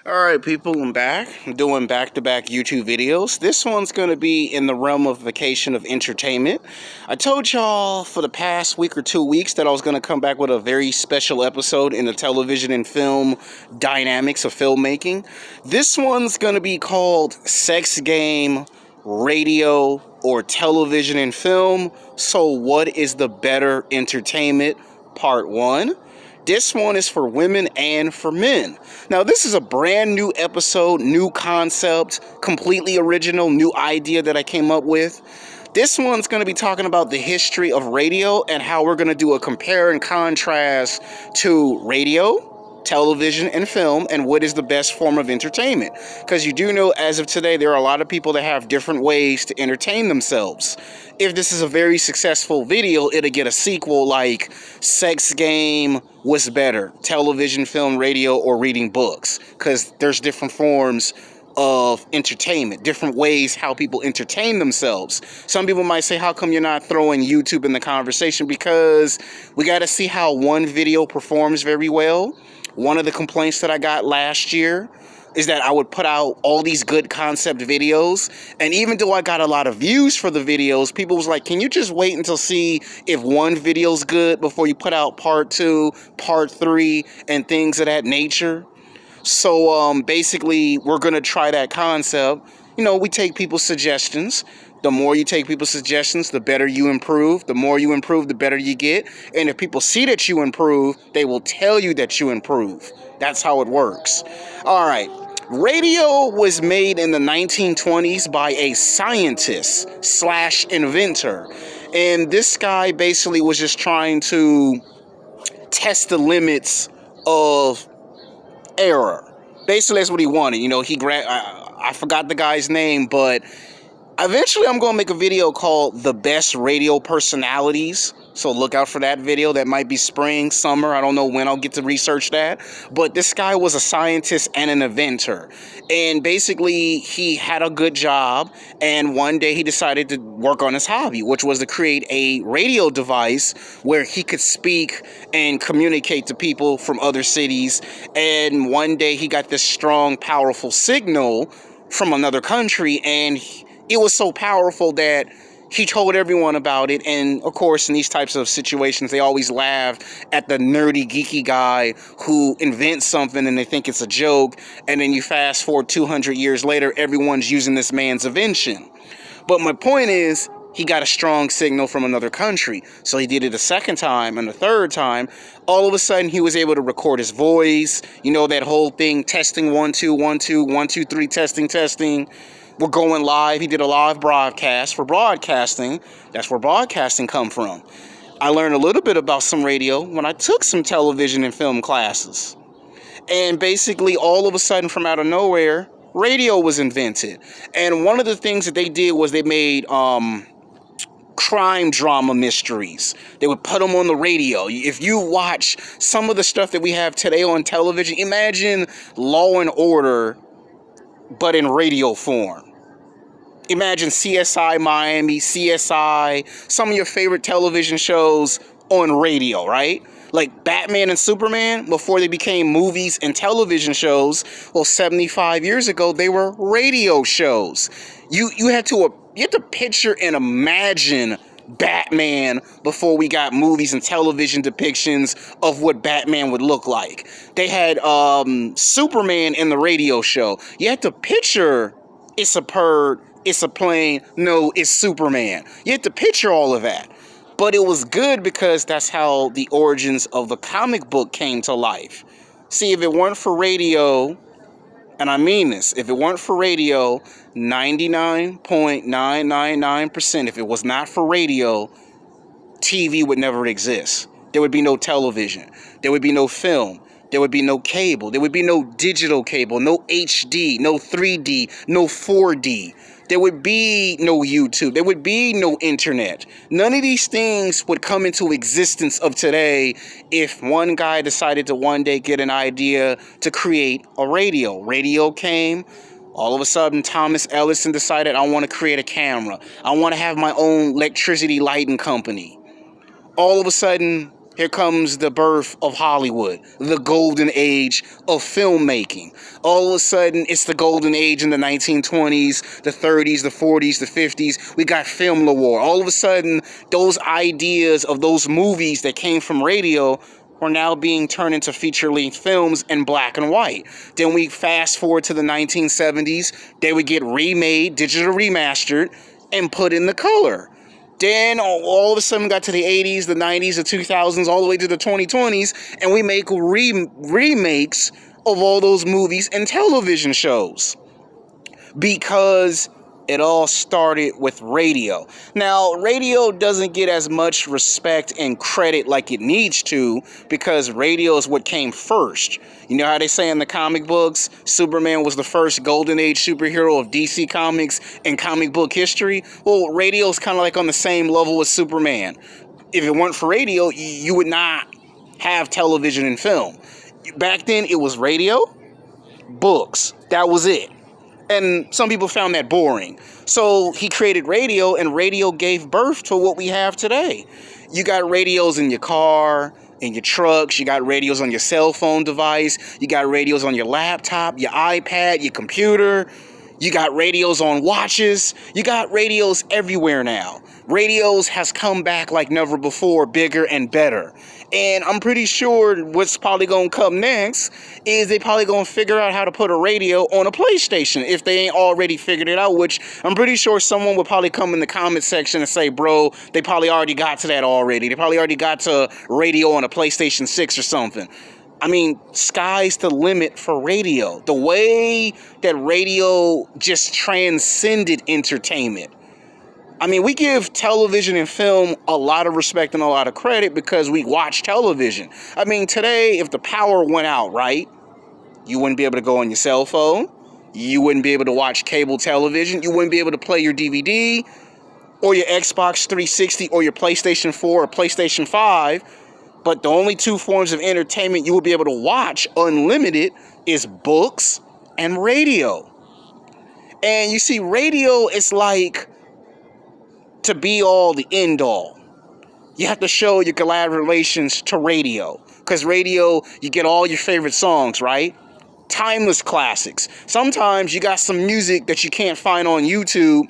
Alright, people, I'm back. I'm doing back-to-back YouTube videos. This one's going to be in the realm of vacation of entertainment. I told y'all for the past week or 2 weeks that I was going to come back with a very special episode in the television and film dynamics of filmmaking. This one's going to be called Sex Game, Radio, or Television and Film. So what is the better entertainment? Part 1. This one is for women and for men. Now, this is a brand new episode, new concept, completely original, new idea that I came up with. This one's going to be talking about the history of radio and how we're going to do a compare and contrast to radio, television, and film, and what is the best form of entertainment. Because you do know, as of today, there are a lot of people that have different ways to entertain themselves. If this is a very successful video, it'll get a sequel like Sex Game, what's better, television, film, radio, or reading books? Because there's different forms of entertainment, different ways how people entertain themselves. Some people might say, how come you're not throwing YouTube in the conversation? Because we got to see how one video performs very well. One of the complaints that I got last year is that I would put out all these good concept videos, and even though I got a lot of views for the videos, people was like, can you just wait until see if one video's good before you put out part 2, part 3, and things of that nature? So basically, we're going to try that concept. You know, we take people's suggestions. The more you take people's suggestions, the better you improve. The more you improve, the better you get. And if people see that you improve, they will tell you that you improve. That's how it works. All right. Radio was made in the 1920s by a scientist / inventor. And this guy basically was just trying to test the limits of error. Basically, that's what he wanted. You know, I forgot the guy's name, but eventually I'm going to make a video called The Best Radio Personalities. So look out for that video. That might be spring, summer. I don't know when I'll get to research that. But this guy was a scientist and an inventor. And basically, he had a good job. And one day he decided to work on his hobby, which was to create a radio device where he could speak and communicate to people from other cities. And one day he got this strong, powerful signal from another country, and it was so powerful that he told everyone about it. And of course, in these types of situations, they always laugh at the nerdy, geeky guy who invents something and they think it's a joke. And then you fast forward 200 years later, everyone's using this man's invention. But my point is, he got a strong signal from another country. So he did it a second time, and the third time. All of a sudden, he was able to record his voice. You know, that whole thing, testing 1 2 1 2 1 2 3, testing. We're going live. He did a live broadcast for broadcasting. That's where broadcasting come from. I learned a little bit about some radio when I took some television and film classes. And basically, all of a sudden, from out of nowhere, radio was invented. And one of the things that they did was they made crime drama mysteries. They would put them on the radio. If you watch some of the stuff that we have today on television, imagine Law and Order, but in radio form. Imagine CSI Miami, CSI, some of your favorite television shows on radio, right? Like Batman and Superman, before they became movies and television shows, well, 75 years ago, they were radio shows. You had to picture and imagine Batman before we got movies and television depictions of what Batman would look like. They had Superman in the radio show. You had to picture it's a bird, it's a plane, no, it's Superman. You had to picture all of that. But it was good because that's how the origins of the comic book came to life. See, if it weren't for radio, and I mean this, if it weren't for radio, 99.999%, if it was not for radio, TV would never exist. There would be no television. There would be no film. There would be no cable. There would be no digital cable, no HD, no 3D, no 4D. There would be no YouTube. There would be no internet. None of these things would come into existence of today if one guy decided to one day get an idea to create a radio. Radio came. All of a sudden, Thomas Edison decided, I want to create a camera. I want to have my own electricity lighting company. All of a sudden, Here comes the birth of Hollywood, the golden age of filmmaking. All of a sudden, it's the golden age in the 1920s, the 30s, the 40s, the 50s. We got film noir. All of a sudden, those ideas of those movies that came from radio were now being turned into feature-length films in black and white. Then we fast forward to the 1970s. They would get remade, digital remastered, and put in the color. Then all of a sudden got to the 80s, the 90s, the 2000s, all the way to the 2020s, and we make remakes of all those movies and television shows. Because it all started with radio. Now, radio doesn't get as much respect and credit like it needs to because radio is what came first. You know how they say in the comic books, Superman was the first golden age superhero of DC Comics and comic book history? Well, radio is kind of like on the same level as Superman. If it weren't for radio, you would not have television and film. Back then, it was radio, books. That was it. And some people found that boring. So he created radio, and radio gave birth to what we have today. You got radios in your car, in your trucks. You got radios on your cell phone device. You got radios on your laptop, your iPad, your computer. You got radios on watches. You got radios everywhere now. Radios has come back like never before, bigger and better. And I'm pretty sure what's probably going to come next is they probably going to figure out how to put a radio on a PlayStation if they ain't already figured it out, which I'm pretty sure someone would probably come in the comment section and say, bro, they probably already got to that already. They probably already got to radio on a PlayStation 6 or something. I mean, sky's the limit for radio. The way that radio just transcended entertainment. I mean, we give television and film a lot of respect and a lot of credit because we watch television. I mean, today, if the power went out, right, you wouldn't be able to go on your cell phone. You wouldn't be able to watch cable television. You wouldn't be able to play your DVD or your Xbox 360 or your PlayStation 4 or PlayStation 5. But the only two forms of entertainment you will be able to watch unlimited is books and radio. And you see, radio is like to be all the end all. You have to show your collaborations to radio. Because radio, you get all your favorite songs, right? Timeless classics. Sometimes you got some music that you can't find on YouTube,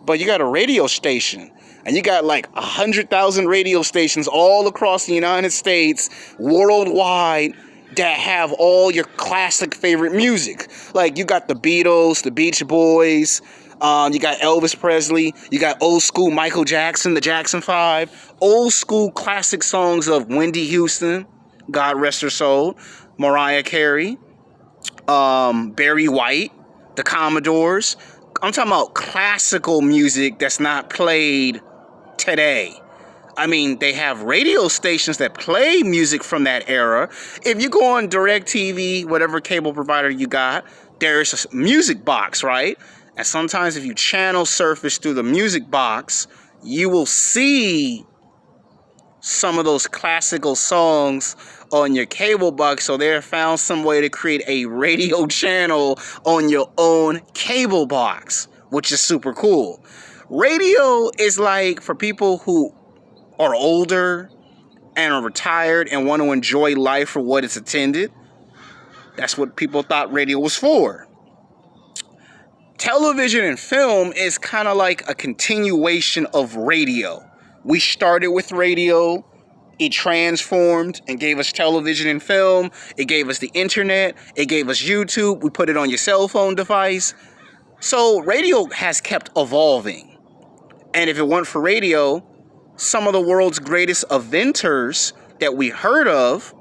but you got a radio station. And you got like 100,000 radio stations all across the United States, worldwide, that have all your classic favorite music. Like you got the Beatles, the Beach Boys, you got Elvis Presley, you got old school Michael Jackson, the Jackson 5, old school classic songs of Whitney Houston, God rest her soul, Mariah Carey, Barry White, the Commodores. I'm talking about classical music that's not played today. I mean, they have radio stations that play music from that era. If you go on DirecTV, whatever cable provider you got, there's a music box, right? And sometimes if you channel surface through the music box, you will see some of those classical songs on your cable box. So they found some way to create a radio channel on your own cable box, which is super cool. Radio is like for people who are older and are retired and want to enjoy life for what it's intended. That's what people thought radio was for. Television and film is kind of like a continuation of radio. We started with radio. It transformed and gave us television and film. It gave us the internet. It gave us YouTube. We put it on your cell phone device. So radio has kept evolving. And if it weren't for radio, some of the world's greatest inventors that we heard of,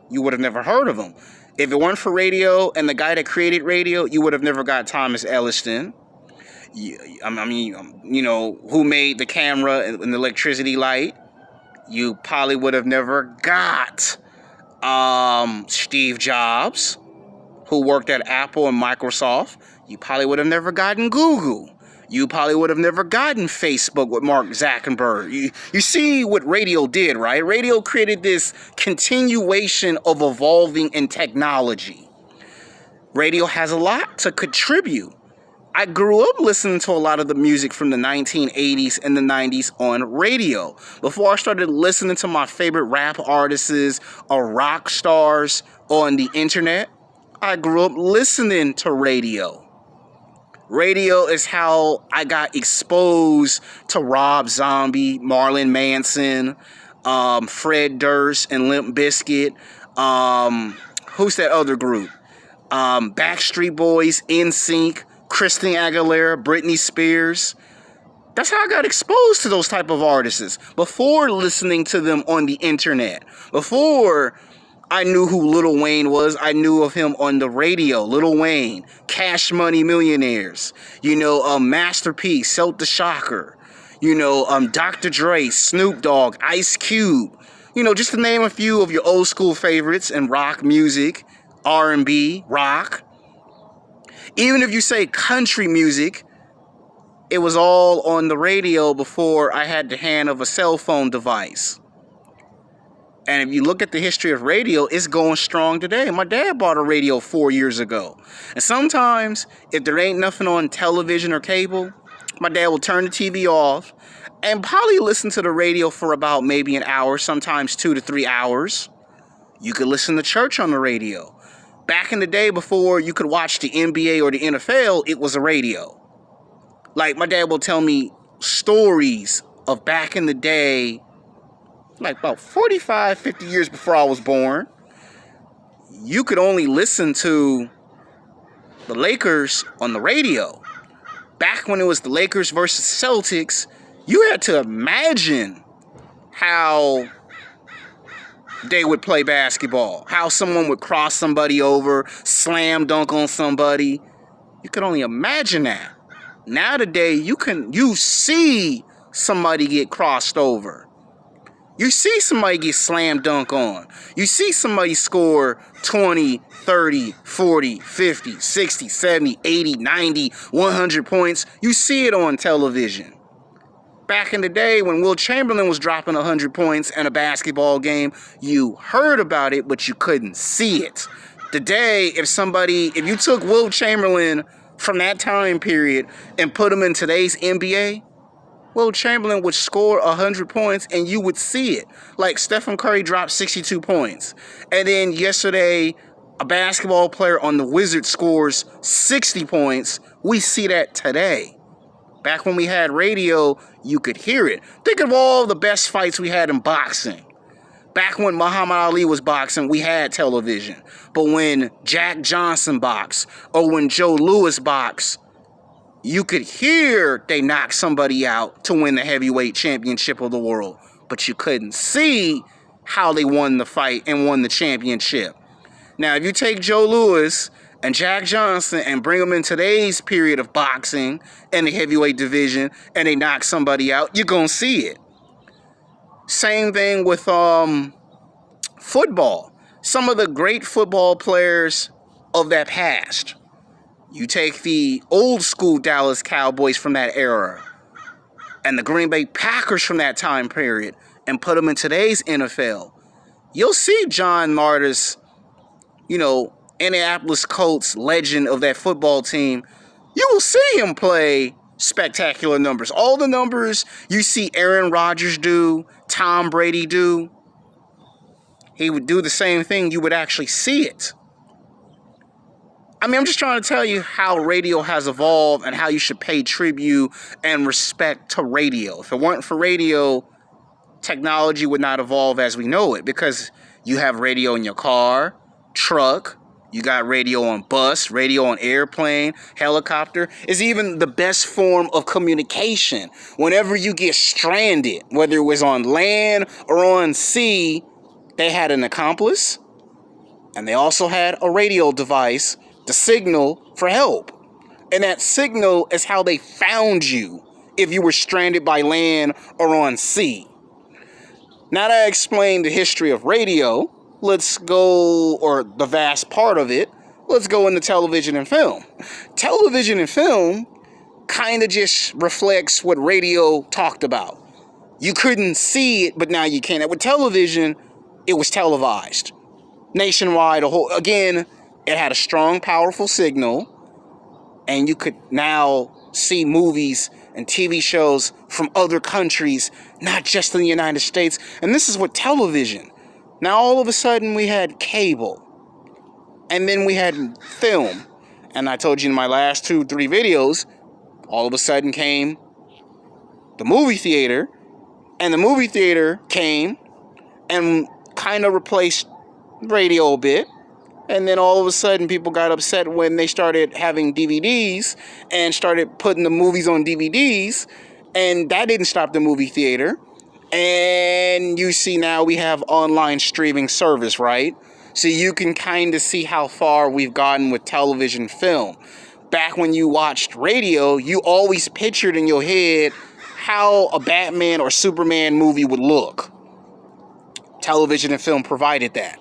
you would have never heard of them. If it weren't for radio and the guy that created radio, you would have never got Thomas Edison. Who made the camera and the electricity light. You probably would have never got Steve Jobs, who worked at Apple and Microsoft. You probably would have never gotten Google. You probably would have never gotten Facebook with Mark Zuckerberg. You see what radio did, right? Radio created this continuation of evolving in technology. Radio has a lot to contribute. I grew up listening to a lot of the music from the 1980s and the 90s on radio. Before I started listening to my favorite rap artists or rock stars on the internet, I grew up listening to radio. Radio is how I got exposed to Rob Zombie, Marilyn Manson, Fred Durst, and Limp Bizkit. Who's that other group? Backstreet Boys, NSYNC, Christina Aguilera, Britney Spears. That's how I got exposed to those type of artists. Before listening to them on the internet. Before I knew who Lil Wayne was, I knew of him on the radio. Lil Wayne, Cash Money Millionaires. Master P, Silk the Shocker. Dr. Dre, Snoop Dogg, Ice Cube. Just to name a few of your old school favorites in rock music, R&B, rock. Even if you say country music, it was all on the radio before I had the hand of a cell phone device. And if you look at the history of radio, it's going strong today. My dad bought a radio 4 years ago. And sometimes, if there ain't nothing on television or cable, my dad will turn the TV off and probably listen to the radio for about maybe an hour, sometimes 2 to 3 hours. You could listen to church on the radio. Back in the day, before you could watch the NBA or the NFL, it was a radio. Like, my dad will tell me stories of back in the day, like about 45, 50 years before I was born. You could only listen to the Lakers on the radio. Back when it was the Lakers versus Celtics, you had to imagine how they would play basketball, how someone would cross somebody over, slam dunk on somebody. You could only imagine that. Now today, you see somebody get crossed over. You see somebody get slam dunk on. You see somebody score 20, 30, 40, 50, 60, 70, 80, 90, 100 points. You see it on television. Back in the day when Will Chamberlain was dropping 100 points in a basketball game, you heard about it, but you couldn't see it. Today, if you took Will Chamberlain from that time period and put him in today's NBA, Will Chamberlain would score 100 points and you would see it. Like Stephen Curry dropped 62 points. And then yesterday, a basketball player on the Wizards scores 60 points. We see that today. Back when we had radio, you could hear it. Think of all the best fights we had in boxing. Back when Muhammad Ali was boxing, we had television. But when Jack Johnson boxed or when Joe Louis boxed, you could hear they knocked somebody out to win the heavyweight championship of the world. But you couldn't see how they won the fight and won the championship. Now, if you take Joe Louis and Jack Johnson and bring them in today's period of boxing and the heavyweight division and they knock somebody out, you're going to see it. Same thing with football. Some of the great football players of that past. You take the old school Dallas Cowboys from that era and the Green Bay Packers from that time period and put them in today's NFL. You'll see John Martis, Indianapolis Colts legend of that football team. You will see him play spectacular numbers. All the numbers you see Aaron Rodgers do, Tom Brady do, he would do the same thing. You would actually see it. I'm just trying to tell you how radio has evolved and how you should pay tribute and respect to radio. If it weren't for radio, technology would not evolve as we know it, because you have radio in your car, truck, you got radio on bus, radio on airplane, helicopter. It's even the best form of communication. Whenever you get stranded, whether it was on land or on sea, they had an accomplice and they also had a radio device to signal for help. And that signal is how they found you if you were stranded by land or on sea. Now that I explained the history of radio, let's go, or the vast part of it, let's go into television and film. Television and film kind of just reflects what radio talked about. You couldn't see it, but now you can. And with television, it was televised. Nationwide, again, it had a strong, powerful signal. and you could now see movies and TV shows from other countries, not just in the United States. And this is with television. Now all of a sudden we had cable, and then we had film. And I told you in my last 2-3 videos, all of a sudden came the movie theater, and the movie theater came and kind of replaced radio a bit. And then all of a sudden people got upset when they started having DVDs and started putting the movies on DVDs, and that didn't stop the movie theater. And you see now we have online streaming service, right? So you can kind of see how far we've gotten with television film. Back when you watched radio, you always pictured in your head how a Batman or Superman movie would look. Television and film provided that.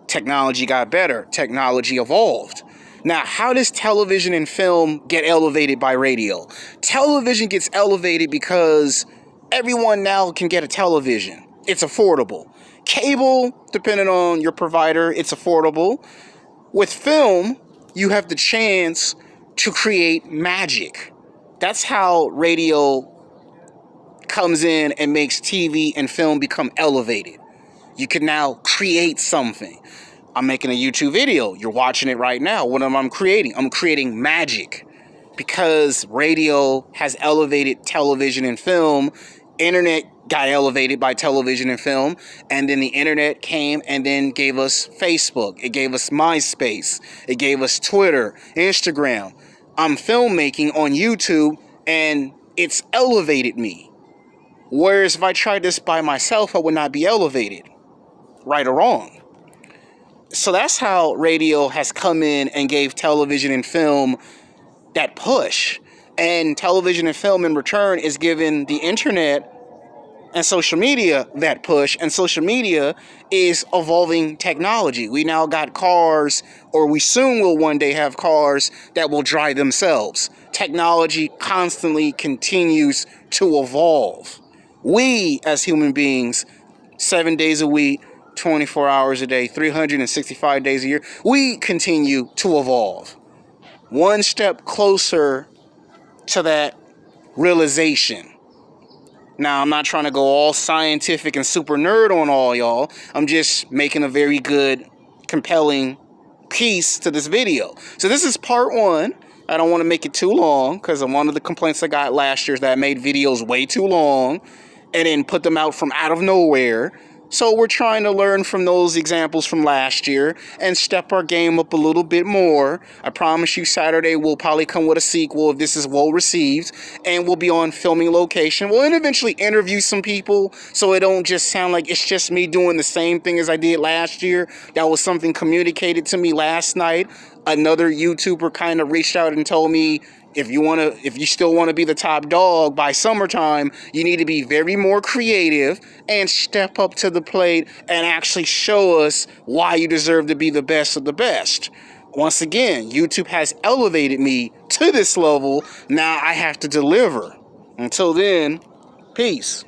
Technology got better. Technology evolved. Now, how does television and film get elevated by radio? Television gets elevated because everyone now can get a television. It's affordable. Cable, depending on your provider, it's affordable. With film, you have the chance to create magic. That's how radio comes in and makes TV and film become elevated. You can now create something. I'm making a YouTube video. You're watching it right now. What am I creating? I'm creating magic, because radio has elevated television and film. Internet got elevated by television and film, and then the internet came and then gave us Facebook. It gave us MySpace. It gave us Twitter, Instagram. I'm filmmaking on YouTube, and it's elevated me. Whereas if I tried this by myself, I would not be elevated. Right or wrong. So that's how radio has come in and gave television and film that push. And television and film in return is giving the internet and social media that push. And social media is evolving technology. We now got cars, or we soon will one day have cars that will drive themselves. Technology constantly continues to evolve. We, as human beings, 7 days a week, 24 hours a day, 365 days a year, we continue to evolve. One step closer to that realization. Now, I'm not trying to go all scientific and super nerd on all y'all. I'm just making a very good, compelling piece to this video. So this is part 1. I don't want to make it too long, because one of the complaints I got last year is that I made videos way too long and then put them out from out of nowhere. So we're trying to learn from those examples from last year and step our game up a little bit more. I promise you Saturday we'll probably come with a sequel if this is well received, and we'll be on filming location. We'll eventually interview some people so it don't just sound like it's just me doing the same thing as I did last year. That was something communicated to me last night. Another YouTuber kind of reached out and told me, if you still want to be the top dog by summertime, you need to be very more creative and step up to the plate and actually show us why you deserve to be the best of the best. Once again, YouTube has elevated me to this level. Now I have to deliver. Until then, peace.